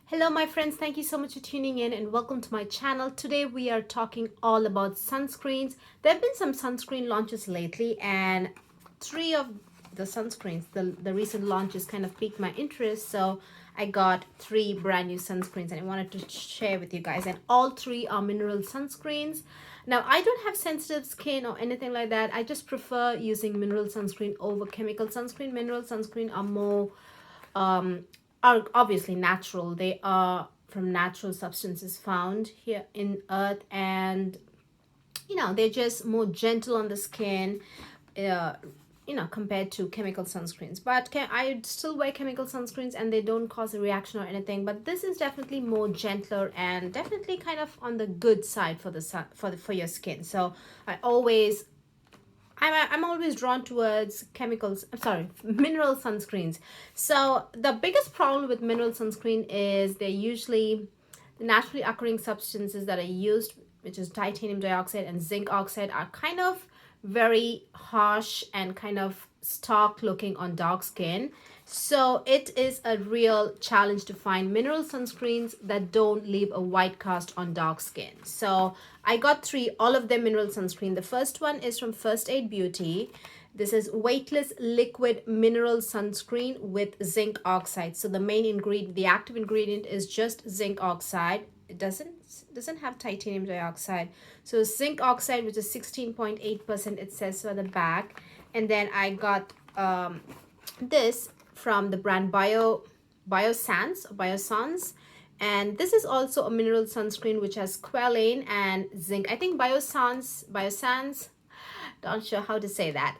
Hello my friends, thank you so much for tuning in and welcome to my channel. Today we are talking all about sunscreens. There have been some sunscreen launches lately and three of the sunscreens, the recent launches kind of piqued my interest. So I got three brand new sunscreens and I wanted to share with you guys, and all three are mineral sunscreens. Now I don't have sensitive skin or anything like that. I just prefer using mineral sunscreen over chemical sunscreen. Mineral sunscreen are more are obviously natural. They are from natural substances found here in earth, and they're just more gentle on the skin, uh, compared to chemical sunscreens. But I still wear chemical sunscreens and they don't cause a reaction or anything, but this is definitely more gentler and definitely kind of on the good side for the sun, for your skin. So I'm always drawn towards mineral sunscreens. So the biggest problem with mineral sunscreen is they're usually the naturally occurring substances that are used, which is titanium dioxide and zinc oxide, are kind of very harsh and kind of stark looking on dark skin. So it is a real challenge to find mineral sunscreens that don't leave a white cast on dark skin. So I got three, all of them mineral sunscreen. The first one is from First Aid Beauty. This is Weightless Liquid Mineral Sunscreen with Zinc Oxide. So the main ingredient, the active ingredient, is just zinc oxide. It doesn't have titanium dioxide. So zinc oxide, which is 16.8%, it says for the back. And then I got this from the brand Biossance, and this is also a mineral sunscreen which has squalane and zinc. I think Biossance, not sure how to say that.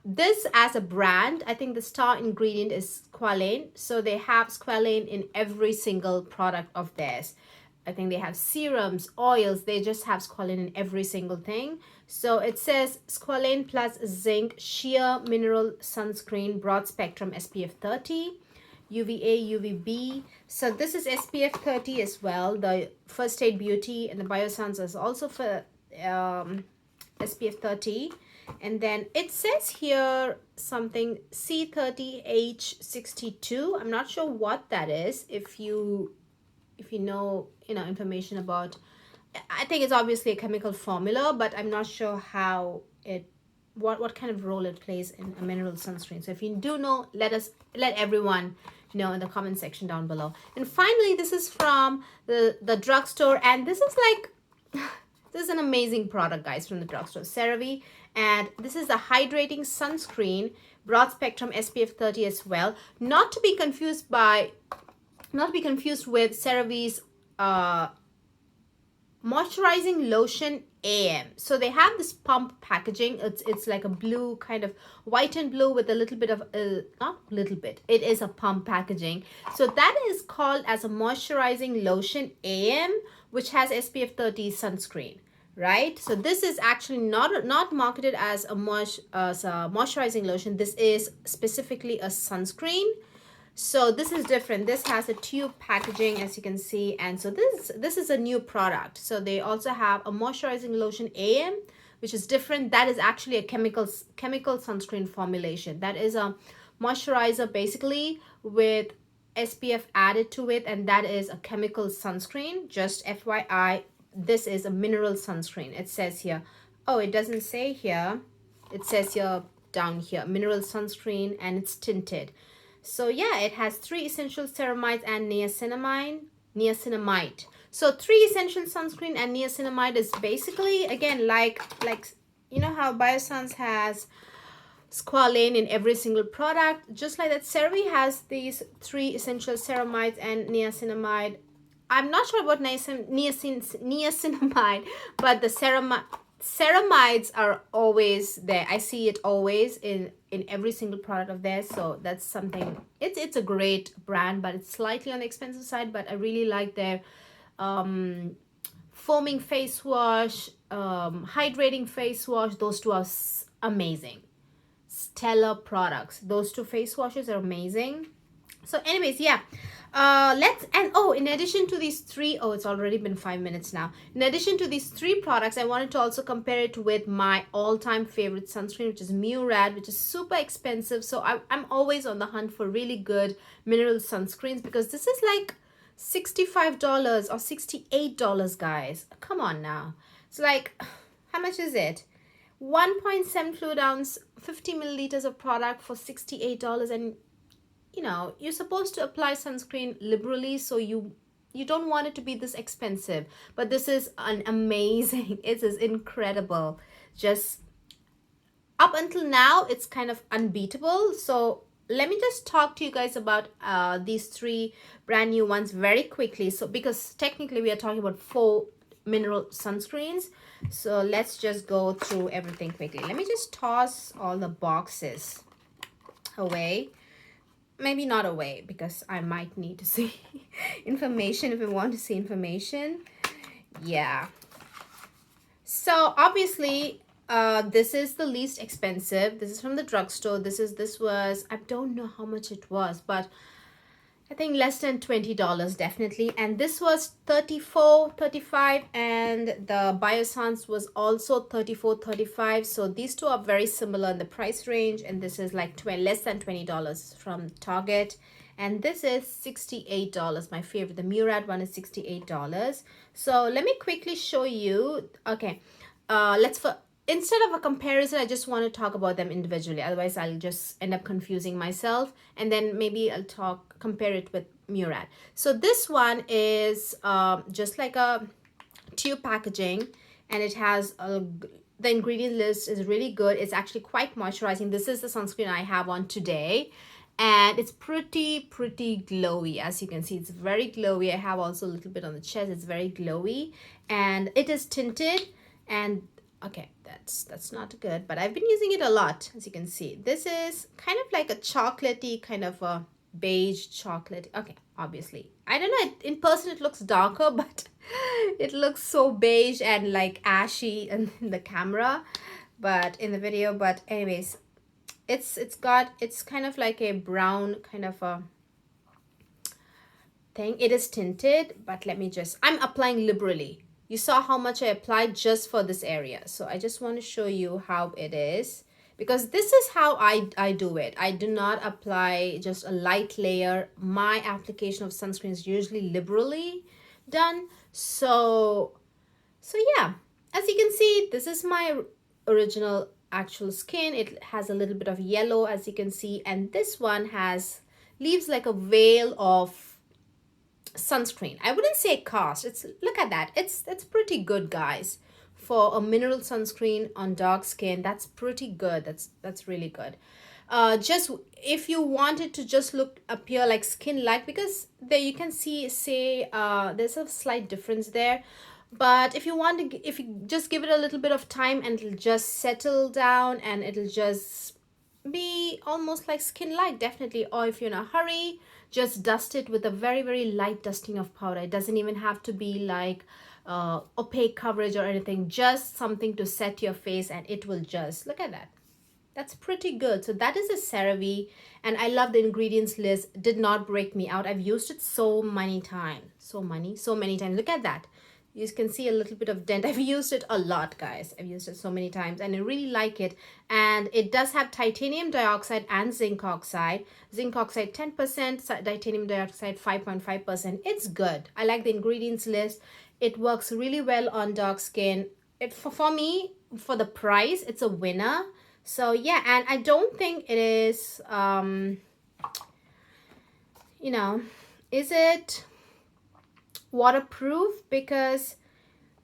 This as a brand, I think the star ingredient is squalane, so they have squalane in every single product of theirs. I think they have serums, oils, they just have squalane in every single thing. So it says squalane plus zinc sheer mineral sunscreen, broad spectrum, SPF 30, UVA, UVB. So this is SPF 30 as well. The First Aid Beauty and the Biossance is also for SPF 30. And then it says here something C30H62. I'm not sure what that is. If you know information about, I think it's obviously a chemical formula, but I'm not sure how what kind of role it plays in a mineral sunscreen. So if you do know, let everyone know in the comment section down below. And finally, this is from the drugstore, and this is like this is an amazing product, guys, from the drugstore, CeraVe, and this is the hydrating sunscreen, broad spectrum, SPF 30 as well. Not to be confused with CeraVe's moisturizing lotion AM. So they have this pump packaging. It's like a blue, kind of white and blue with a little bit of not little bit, it is a pump packaging. So that is called as a moisturizing lotion AM, which has SPF 30 sunscreen, right? So this is actually not marketed as a moisturizing lotion. This is specifically a sunscreen. So this is different. This has a tube packaging, as you can see, and so this is a new product. So they also have a moisturizing lotion AM, which is different. That is actually a chemical sunscreen formulation. That is a moisturizer basically with SPF added to it, and that is a chemical sunscreen. Just FYI, this is a mineral sunscreen. It says here, oh, it doesn't say here. It says here down here, mineral sunscreen, and it's tinted. So yeah, it has 3 essential ceramides and niacinamide. So 3 essential sunscreen and niacinamide is basically, again, like you know how Biossance has squalane in every single product, just like that CeraVe has these 3 essential ceramides and niacinamide. I'm not sure about niacinamide, but the ceramides are always there. I see it always in every single product of theirs. So that's something, it's a great brand, but it's slightly on the expensive side. But I really like their foaming face wash, hydrating face wash. Those two are amazing, stellar products. Those 2 face washes are amazing. So anyways, yeah, in addition to these 3, it's already been 5 minutes now. In addition to these 3 products, I wanted to also compare it with my all-time favorite sunscreen, which is Murad, which is super expensive. So I'm always on the hunt for really good mineral sunscreens, because this is like $65 or $68, guys. Come on now. It's like, how much is it? 1.7 fluid ounce, 50 milliliters of product for $68. And you know, you're supposed to apply sunscreen liberally, so you don't want it to be this expensive. But this is an amazing, it is incredible. Just up until now, it's kind of unbeatable. So let me just talk to you guys about these 3 brand new ones very quickly. So because technically we are talking about 4 mineral sunscreens. So let's just go through everything quickly. Let me just toss all the boxes away. Maybe not away, because I might need to see information if we want to see information. Yeah. So obviously, this is the least expensive. This is from the drugstore. This was, I don't know how much it was, but I think less than $20 definitely. And this was $34, $35, and the Biossance was also $34, $35. So these two are very similar in the price range, and this is like less than $20 from Target. And this is $68. My favorite, the Murad one, is $68. So let me quickly show you. Okay, instead of a comparison, I just want to talk about them individually. Otherwise, I'll just end up confusing myself. And then maybe I'll compare it with Murad. So this one is just like a tube packaging. And it has the ingredient list is really good. It's actually quite moisturizing. This is the sunscreen I have on today. And it's pretty glowy. As you can see, it's very glowy. I have also a little bit on the chest. It's very glowy. And it is tinted. And okay, that's not good, but I've been using it a lot. As you can see, this is kind of like a chocolatey, kind of a beige chocolate. Okay, obviously, I don't know, in person it looks darker, but it looks so beige and like ashy in the camera, but in the video. But anyways, it's kind of like a brown kind of a thing. It is tinted, but I'm applying liberally. You saw how much I applied just for this area. So I just want to show you how it is, because this is how I do it. I do not apply just a light layer. My application of sunscreen is usually liberally done. So yeah, as you can see, this is my original actual skin. It has a little bit of yellow, as you can see, and this one leaves like a veil of sunscreen. I wouldn't say cast. Look at that. It's pretty good, guys. For a mineral sunscreen on dark skin, that's pretty good. That's really good. Just if you wanted to just appear like skin light, because there you can see there's a slight difference there. But if you just give it a little bit of time, and it'll just settle down, and it'll just be almost like skin light, definitely. Or if you're in a hurry, just dust it with a very light dusting of powder. It doesn't even have to be like opaque coverage or anything, just something to set your face, and it will just, look at that. That's pretty good. So that is a CeraVe, and I love the ingredients list. Did not break me out. I've used it so many times. So many times. Look at that. You can see a little bit of dent. I've used it a lot, guys. I've used it so many times, and I really like it. And it does have titanium dioxide and zinc oxide. Zinc oxide 10%, titanium dioxide 5.5%. It's good. I like the ingredients list. It works really well on dark skin. For me, for the price, it's a winner. So yeah, and I don't think it is, is it waterproof? Because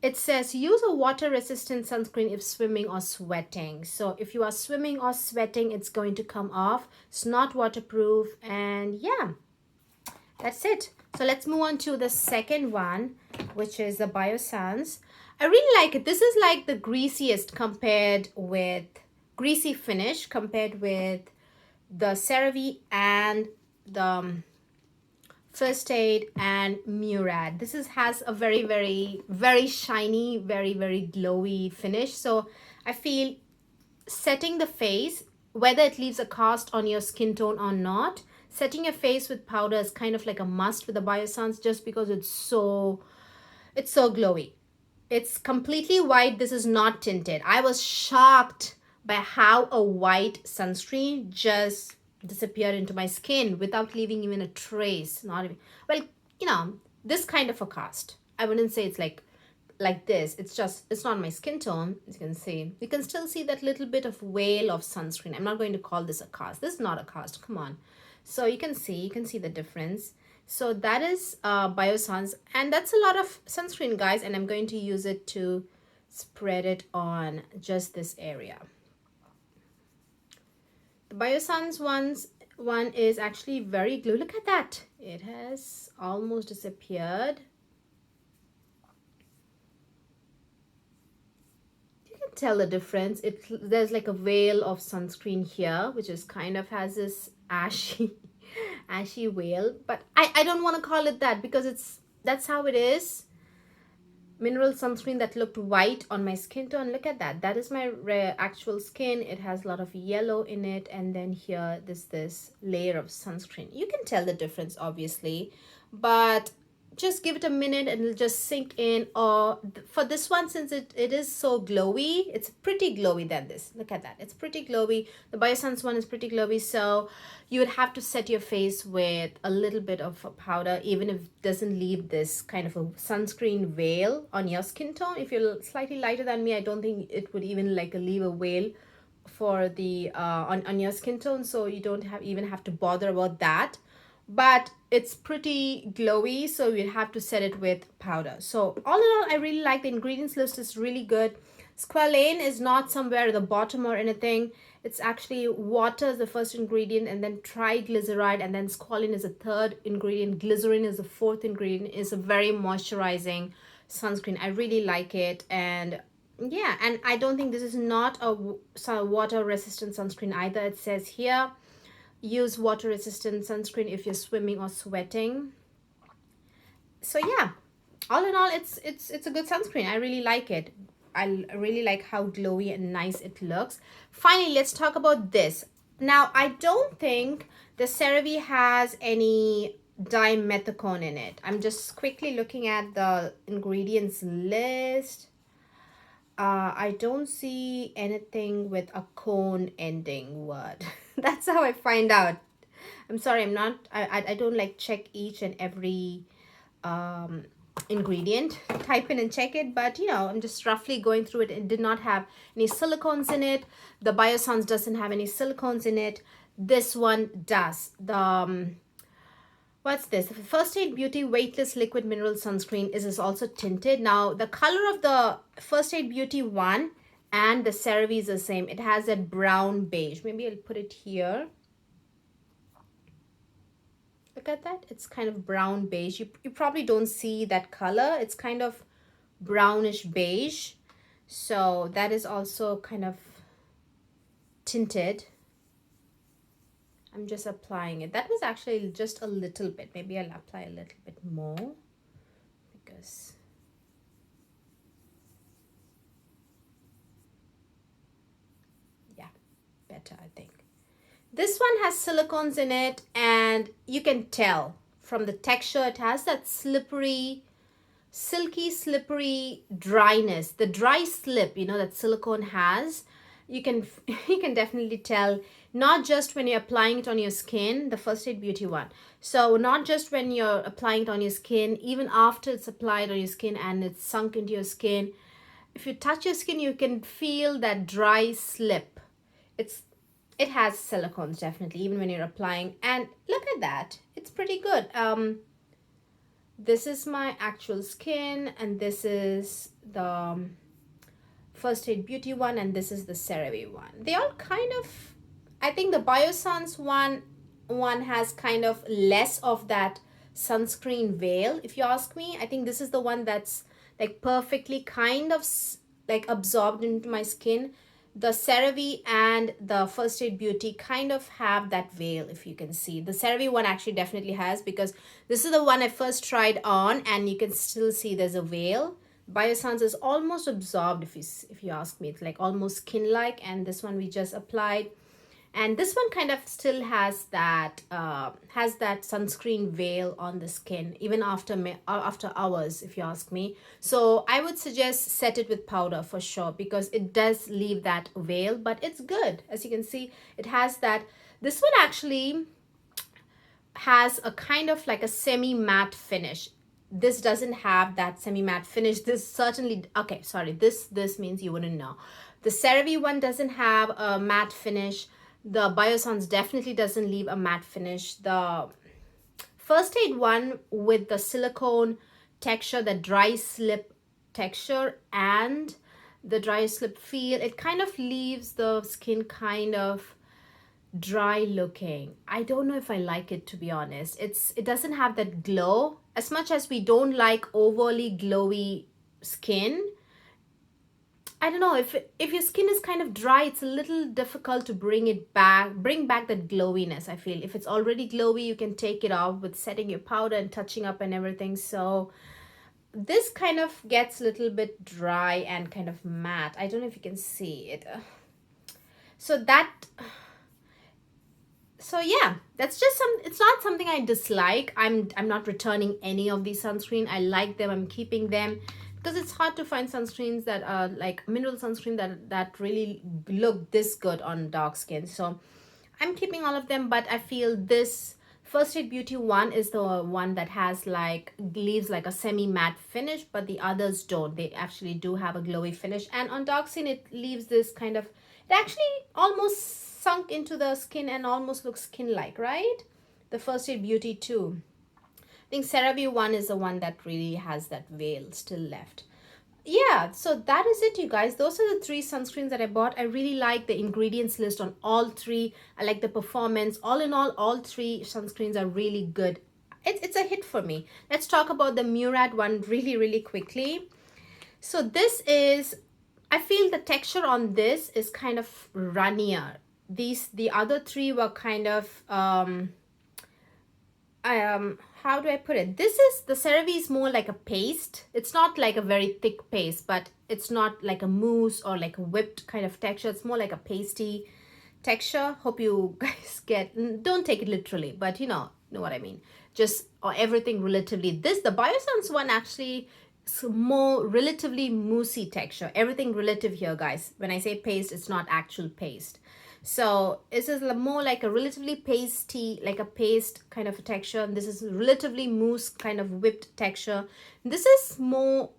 it says use a water resistant sunscreen if swimming or sweating. So if you are swimming or sweating, it's going to come off. It's not waterproof. And yeah, that's it. So let's move on to the second one, which is the Biossance. I really like it. This is like the greasy finish compared with the CeraVe and the First Aid and Murad. This has a very shiny, very glowy finish. So I feel setting the face, whether it leaves a cast on your skin tone or not, setting your face with powder is kind of like a must with the Biossance, just because it's so glowy. It's completely white. This is not tinted. I was shocked by how a white sunscreen just disappeared into my skin without leaving even a trace. Not even, well, this kind of a cast. I wouldn't say it's like this. It's just, it's not my skin tone. As you can see, you can still see that little bit of veil of sunscreen. I'm not going to call this a cast. This is not a cast, come on. So you can see the difference. So that is Biossance, and that's a lot of sunscreen, guys, and I'm going to use it to spread it on just this area. The Biossance one is actually very glue. Look at that. It has almost disappeared. You can tell the difference. There's like a veil of sunscreen here, which is kind of has this ashy veil, but I don't want to call it that because that's how it is. Mineral sunscreen that looked white on my skin tone. Look at that. That is my actual skin. It has a lot of yellow in it, and then here this layer of sunscreen. You can tell the difference, obviously, but just give it a minute and it'll just sink in. Or for this one, since it is so glowy, it's pretty glowy than this. Look at that. It's pretty glowy. The Biossance one is pretty glowy, so you would have to set your face with a little bit of a powder, even if it doesn't leave this kind of a sunscreen veil on your skin tone. If you're slightly lighter than me, I don't think it would even like leave a veil for the on your skin tone, so you don't even have to bother about that. But it's pretty glowy, so you have to set it with powder. So all in all, I really like the ingredients list. Is really good. Squalane is not somewhere at the bottom or anything. It's actually water is the first ingredient, and then triglyceride, and then squalane is the third ingredient. Glycerin is the fourth ingredient. It's a very moisturizing sunscreen. I really like it. And yeah, and I don't think this is not a water resistant sunscreen either. It says here, use water resistant sunscreen if you're swimming or sweating. So yeah, all in all, it's a good sunscreen. I really like it. I really like how glowy and nice it looks. Finally, let's talk about this. Now, I don't think the CeraVe has any dimethicone in it. I'm just quickly looking at the ingredients list. I don't see anything with a cone ending word. That's how I find out. I'm sorry, I don't like check each and every ingredient, type in and check it, but you know, I'm just roughly going through it. It did not have any silicones in it. The Biossance doesn't have any silicones in it. This one does. The what's this? The First Aid Beauty Weightless Liquid Mineral Sunscreen is also tinted. Now, the color of the First Aid Beauty one and the CeraVe is the same. It has that brown beige. Maybe I'll put it here. Look at that. It's kind of brown beige. You probably don't see that color. It's kind of brownish beige. So that is also kind of tinted. I'm just applying it. That was actually just a little bit. Maybe I'll apply a little bit more because yeah, better, I think. This one has silicones in it, and you can tell from the texture it has that slippery, silky, slippery dryness. The dry slip, you know, that silicone has. You can definitely tell, not just when you're applying it on your skin, the First Aid Beauty one. So not just when you're applying it on your skin, even after it's applied on your skin and it's sunk into your skin. If you touch your skin, you can feel that dry slip. It has silicones, definitely, even when you're applying. And look at that. It's pretty good. This is my actual skin, and this is the First Aid Beauty one, and this is the CeraVe one. They all kind of, I think the Biossance one has kind of less of that sunscreen veil, if you ask me. I think this is the one that's like perfectly kind of like absorbed into my skin. The CeraVe and the First Aid Beauty kind of have that veil, if you can see. The CeraVe one actually definitely has, because this is the one I first tried on, and you can still see there's a veil. Biossance is almost absorbed, if you ask me. It's like almost skin-like, and this one we just applied. And this one kind of still has that sunscreen veil on the skin, even after hours, if you ask me. So I would suggest set it with powder for sure, because it does leave that veil, but it's good. As you can see, it has that. This one actually has a kind of like a semi-matte finish. this doesn't have that semi-matte finish. This certainly, okay, sorry, this means you wouldn't know. The CeraVe one doesn't have a matte finish. The Biossance definitely doesn't leave a matte finish. The First Aid one with the silicone texture, the dry slip texture and the dry slip feel, it kind of leaves the skin kind of dry looking. I don't know if I like it, to be honest. It doesn't have that glow. As much as we don't like overly glowy skin, I don't know, if your skin is kind of dry, it's a little difficult to bring back that glowiness. I feel if it's already glowy, you can take it off with setting your powder and touching up and everything. So this kind of gets a little bit dry and kind of matte. I don't know if you can see it. So yeah, that's just it's not something I dislike. I'm not returning any of these sunscreen. I like them. I'm keeping them because it's hard to find sunscreens that are like mineral sunscreen that really look this good on dark skin. So I'm keeping all of them, but I feel this First Aid Beauty one is the one that has leaves like a semi-matte finish, but the others don't. They actually do have a glowy finish, and on dark skin it leaves this kind of, it actually almost sunk into the skin and almost looks skin-like, right? The First Aid Beauty 2. I think CeraVe one is the one that really has that veil still left. Yeah, so that is it, you guys. Those are the 3 sunscreens that I bought. I really like the ingredients list on all 3. I like the performance. All in all 3 sunscreens are really good. It's a hit for me. Let's talk about the Murad one really quickly. So this is, I feel the texture on this is kind of runnier. The other 3 were kind of how do I put it? This is, the CeraVe is more like a paste. It's not like a very thick paste, but it's not like a mousse or like a whipped kind of texture. It's more like a pasty texture. Hope you guys don't take it literally, but you know what I mean. Just, or everything relatively. The Biossance one actually is more relatively moussey texture. Everything relative here, guys. When I say paste, it's not actual paste. So this is more like a relatively pasty, like a paste kind of a texture. And this is relatively mousse kind of whipped texture. This is more,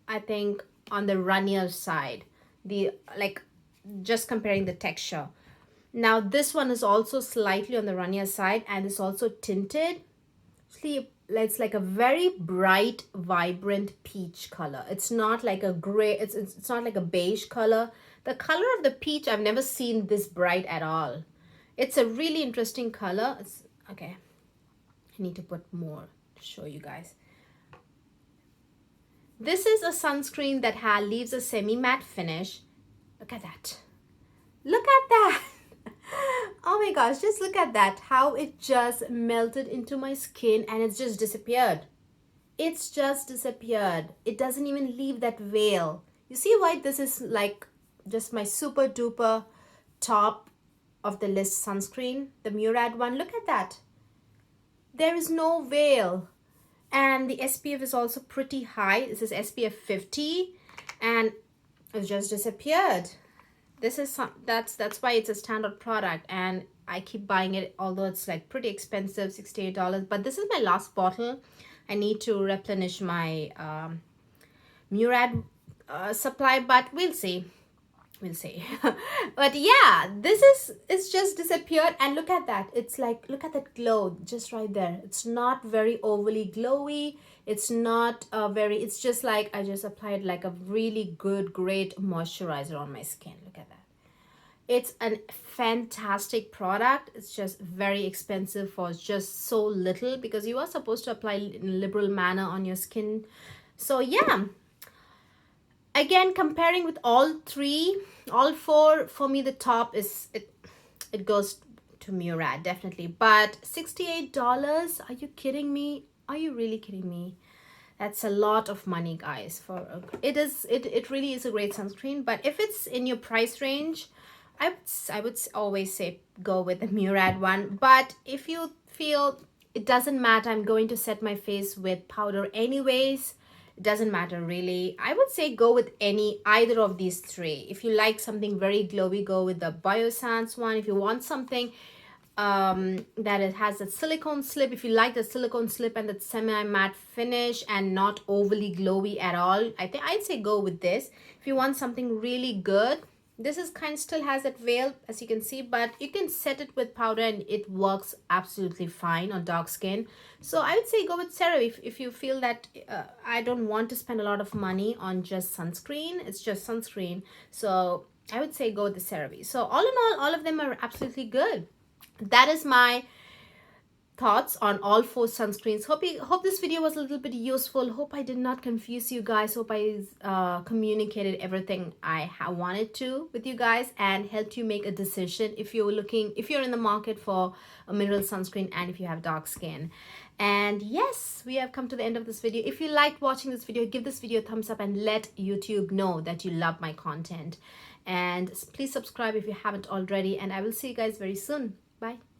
I think, on the runnier side. Just comparing the texture. Now this one is also slightly on the runnier side and it's also tinted. See, it's like a very bright, vibrant peach color. It's not like a gray, it's not like a beige color. The color of the peach, I've never seen this bright at all. It's a really interesting color. Okay, I need to put more to show you guys. This is a sunscreen that leaves a semi-matte finish. Look at that. Look at that. Oh my gosh, just look at that. How it just melted into my skin and it's just disappeared. It's just disappeared. It doesn't even leave that veil. You see why this is like just my super duper top of the list sunscreen, the Murad one. Look at that. There is no veil. And the SPF is also pretty high. This is SPF 50 and it just disappeared. This is that's why it's a standard product and I keep buying it, although it's like pretty expensive, $68. But this is my last bottle. I need to replenish my Murad supply, but we'll see. But yeah, it's just disappeared. And look at that. It's like, look at that glow just right there. It's not very overly glowy. It's not it's just like I just applied like a really good, great moisturizer on my skin. Look at that. It's a fantastic product. It's just very expensive for just so little because you are supposed to apply in a liberal manner on your skin. So yeah. Again, comparing with all 4, for me the top is it goes to Murad definitely. But $68, are you kidding me? Are you really kidding me? That's a lot of money, guys. It really is a great sunscreen. But if it's in your price range, I would always say go with the Murad one. But if you feel it doesn't matter, I'm going to set my face with powder anyways, it doesn't matter really, I would say go with either of these 3. If you like something very glowy, go with the Biossance one. If you want something that it has a silicone slip. If you like the silicone slip and that semi-matte finish and not overly glowy at all, I think I'd say go with this. If you want something really good, this is kind of still has that veil, as you can see, but you can set it with powder and it works absolutely fine on dark skin. So I would say go with CeraVe if you feel that I don't want to spend a lot of money on just sunscreen. It's just sunscreen. So I would say go with the CeraVe. So all in all of them are absolutely good. That is my thoughts on all 4 sunscreens. Hope this video was a little bit useful. Hope I did not confuse you guys. Hope I communicated everything I wanted to with you guys and helped you make a decision if you're in the market for a mineral sunscreen and if you have dark skin. And yes, we have come to the end of this video. If you liked watching this video, give this video a thumbs up and let YouTube know that you love my content. And please subscribe if you haven't already, and I will see you guys very soon. Bye.